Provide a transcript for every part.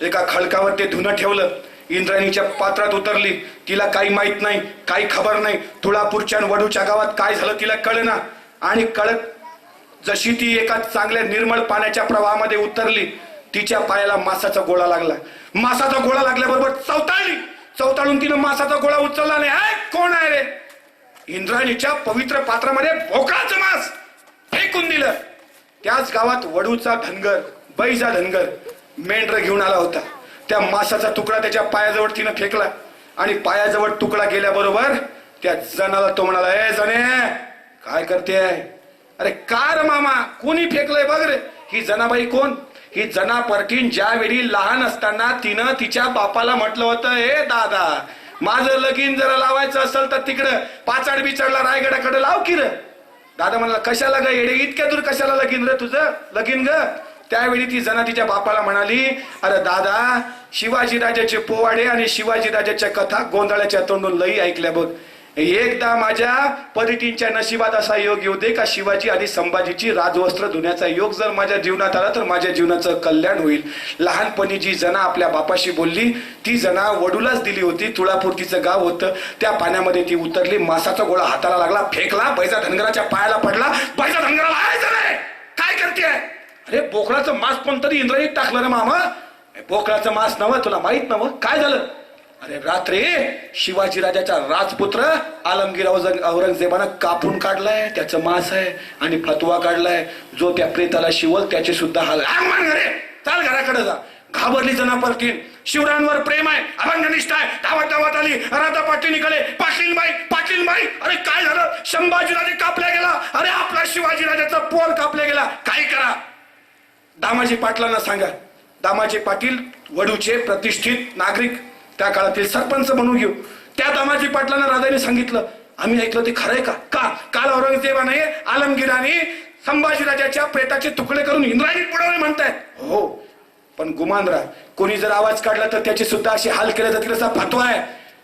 एका खडकावर ते धुणं ठेवलं. इंद्रायणीच्या पात्रात उतरली. तिला काही माहित नाही, काही खबर नाही. तुळापूरच्या वडूच्या गावात काय झालं तिला कळेना. आणि कळत जशी ती एका चांगल्या निर्मळ पाण्याच्या प्रवाहामध्ये उतरली, तिच्या पायाला मासाचा गोळा लागला. मासाचा गोळा लागल्याबरोबर चवताळली. चवताळून तिनं मासाचा गोळा उचलला नाही. कोण आहे रे? इंद्रायणीच्या पवित्र पात्रामध्ये भोकळाचं मांस फेकून दिलं. त्याच गावात वडूचा धनगर, बैजा धनगर मेंढर घेऊन आला होता. त्या मासाचा तुकडा त्याच्या पायाजवळ तिनं फेकला. आणि पायाजवळ तुकडा गेल्याबरोबर त्या जनाला तो म्हणाला, ए जने काय करते? अरे का रे मामा, कोणी फेकलंय बघ रे. ही जनाबाई कोण? ही जना परटीन ज्यावेळी लहान असताना तिनं तिच्या बापाला म्हटलं होतं, ए दादा माझं लगीन जरा लावायचं असेल तर तिकडं पाचाड बिचाडला रायगडाकडे लाव की रे. दादा म्हणला, कशाला ग येडे, इतक्या दूर कशाला लगीन रे तुझं? लगीन ग. त्यावेळी ती जना तिच्या बापाला म्हणाली, अरे दादा शिवाजी राजाचे पोवाडे आणि शिवाजी राजाच्या कथा गोंधळाच्या तोंडून लई ऐकल्या बघ. एकदा माझ्या परिटींच्या नशिबात असा योग येऊ दे का शिवाजी आणि संभाजीची राजवस्त्र धुण्याचा योग जर माझ्या जीवनात आला तर माझ्या जीवनाचं कल्याण होईल. लहानपणी जी जना आपल्या बापाशी बोलली ती जना वडूलाच दिली होती. तुळापूर तिचं गाव होतं. त्या पाण्यामध्ये ती उतरली. मासाचा गोळा हाताला लागला, फेकला. बैजा धनगराच्या पायाला पडला. बैजा धनगराला, काय करते? अरे बोकडाचं मांस पण तरी इंद्रायणीत टाकलं ना मामा. बोकडाचं मांस नवं, तुला माहित नवं काय झालं? अरे रात्री शिवाजी राजाचा राजपुत्र आलमगीर औरंगजेबानं कापून काढलाय, त्याचं मांस आहे. आणि फतवा काढलाय, जो त्या प्रेताला शिवल त्याचे सुद्धा हाल. चाल घराकडे जा. घाबरली जना परतीन. शिवरायांवर प्रेम आहे, अभंगनिष्ठ आहे. धावत धावत आली. राधा पाटील निघाले. पाटील बाई अरे काय झालं? संभाजी राजे कापल्या गेला. अरे आपला शिवाजी राजाचा पोर कापल्या गेला. काय करा? दामाजी पाटलांना सांगा. दामाजी पाटील वडूचे प्रतिष्ठित नागरिक, त्या काळातील सरपंच म्हणून घेऊ. त्या दामाजी पाटलांना राजाने सांगितलं, आम्ही ऐकलं ते खरंय का? काल औरंगजेबाने आलमगीराने संभाजीराजाच्या प्रेताचे तुकडे करून इंद्रायणीत बुडवले म्हणतायत. हो, पण गुमान राहा, कोणी जर आवाज काढला तर त्याची सुद्धा अशी हाल केल्या जातील असा फतवा आहे.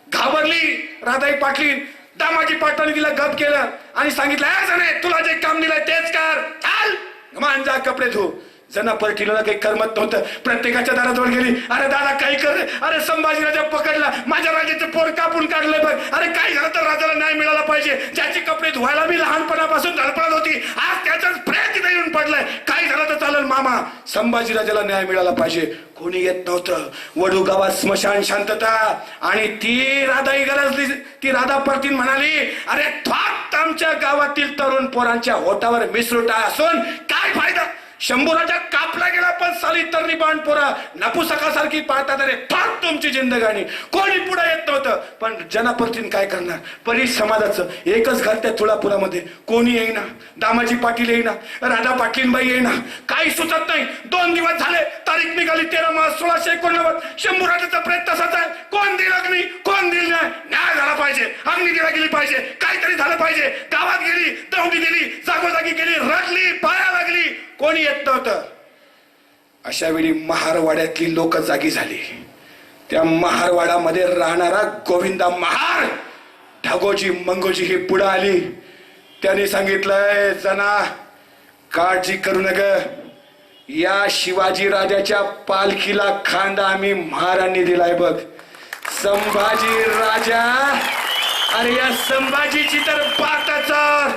घाबरली राधाई पाटील. दामाजी पाटलांनी तिला गप केलं आणि सांगितलं, तुला जे काम दिलंय तेच कर. चाल गुमान जा, कपडे धु. जना परटीला काही करमत नव्हतं. प्रत्येकाच्या दाराजवळ गेली. अरे दादा काही कर. अरे संभाजीराजा पकडला, माझ्या राजाचं पोर कापून काढलंय बघ. अरे काय झालं तर राजाला न्याय मिळाला पाहिजे. ज्याची कपडे धुवायला मी लहानपणापासून धडपडत होती, आज त्याचाच प्रेत इथे येऊन पडलाय. काय झालं तर चालेल मामा, संभाजीराजाला न्याय मिळाला पाहिजे. कोणी येत नव्हतं. वडू गावात स्मशान शांतता. आणि ती राधाई गरजली. ती राधा परतीन म्हणाली, अरे फक्त आमच्या गावातील तरुण पोरांच्या होटावर मिसरूटा असून काय फायदा? शंभूराजा कापला गेला पण साली तरी बाण पोरा नपुसकासारखी पाहतात. अरे फार तुमची जिंदगानी. कोणी पुढे येत नव्हतं. पण जनापतीन काय करणार? परी समाजाचं एकच घर त्या तुळापुरामध्ये. कोणी येईना. दामाजी पाटील येईना, राधा पाटीलबाई येईना. काही सुचत नाही. 2 दिवस झाले. तारीख निघाली 13 मार्च 1689. शंभूराजाचा प्रेत तसाच आहे. कोण दिल अग्नी, कोण दिल नाही. न्याय झाला पाहिजे. अग्नी दिला गेली पाहिजे. काहीतरी झालं पाहिजे. गावात गेली, दौंडी दिली, जागोजागी गेली, रडली, पाया लागली. कोणी येत नव्हतं. अशा वेळी महारवाड्यातली लोक जागी झाली. त्या महारवाड्यामध्ये राहणारा गोविंदा महार, ढगोजी मंगोजी ही पुढे आली. त्याने सांगितलंय, जना काळजी करू नका. या शिवाजी राजाच्या पालखीला खांदा आम्ही महारांनी दिलाय बघ. संभाजी राजा. अरे या संभाजीची तर पाताचा.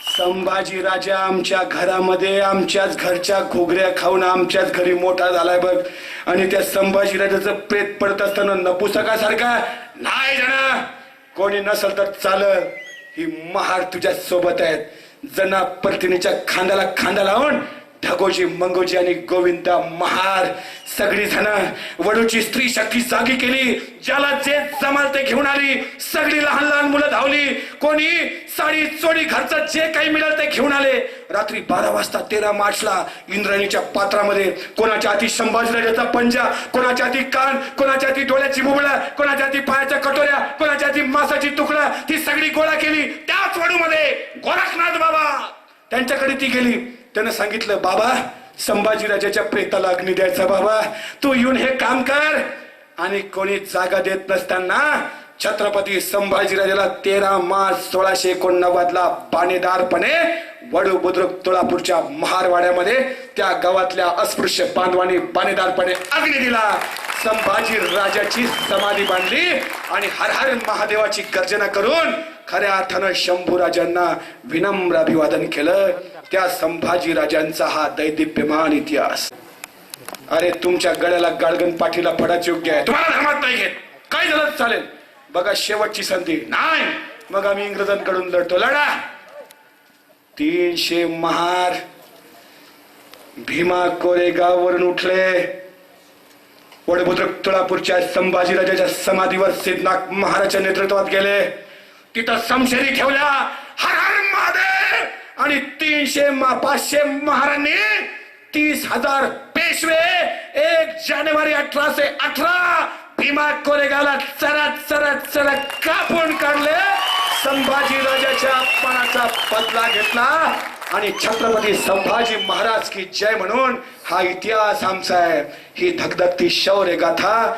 संभाजी राजा आमच्या घरामध्ये आमच्याच घरच्या घोगऱ्या खाऊन आमच्याच घरी मोठा झालाय बघ. आणि त्या संभाजी राजाचं प्रेत पडत असताना नपुसकासारखा नाही जना. कोणी नसल तर चालल, ही महार तुझ्या सोबत आहेत. जना परतिनीच्या खांद्याला खांदा लावून ढगोजी मंगोजी आणि गोविंदा महार सगळी जण वडूची स्त्री शक्ती जागी केली. ज्याला जे जमाल ते घेऊन आली. सगळी लहान लहान मुलं धावली. कोणी साडी चोडी घरचं जे काही मिळालं ते घेऊन आले. रात्री 12 वाजता 13 मार्चला इंद्रायणीच्या पात्रामध्ये कोणाच्या हाती संभाजीराजाचा पंजा, कोणाच्या हाती कान, कोणाच्या हाती डोळ्याची बुबळा, कोणाच्या हाती पायाच्या कटोऱ्या, कोणाच्या हाती मासाची तुकडा, ती सगळी गोळा केली. त्याच वडूमध्ये गोरखनाथ बाबा त्यांच्याकडे ती गेली. त्यानं सांगितलं, बाबा संभाजीराजाच्या प्रेताला अग्नी द्यायचा. बाबा तू येऊन हे काम कर. आणि कोणी जागा देत नसताना छत्रपती संभाजीराजाला 13 मार्च 1689 ला बाणेदारपणे वडू बुद्रुक तुळापूरच्या महारवाड्यामध्ये त्या गावातल्या अस्पृश्य बांधवांनी बाणेदारपणे अग्नी दिला. संभाजी राजाची समाधी बांधली आणि हर हर महादेवाची गर्जना करून खऱ्या अर्थानं शंभू राजांना विनम्र अभिवादन केलं. त्या संभाजी राजांचा हा दैदिप्यमान इतिहास. अरे तुमच्या गळ्याला गाळगन पाठीला फडाच योग्य आहे. तुम्हाला धर्मात नाही घेत, काय झालं चालेल. बघा शेवटची संधी नाही, मग आम्ही इंग्रजांकडून लढतो. लढा. 300 महार भीमा कोरेगाववरून उठले. वडबुद्रुक तुळापूरच्या संभाजीराजाच्या समाधीवर सिद्धनाथ महाराजच्या नेतृत्वात गेले. तिथं समशेरी ठेवल्या. हर हर महादेव. आणि 500 महारांनी 30,000 पेशवे 1 जानेवारी 1818 भीमा कोरेगावला चरत चरत चरत कापून काढले. संभाजी राजाच्या अपमानाचा बदला घेतला आणि छत्रपती संभाजी महाराज की जय म्हणून हा इतिहास आमचा आहे. ही धगधगती शौर्य गाथा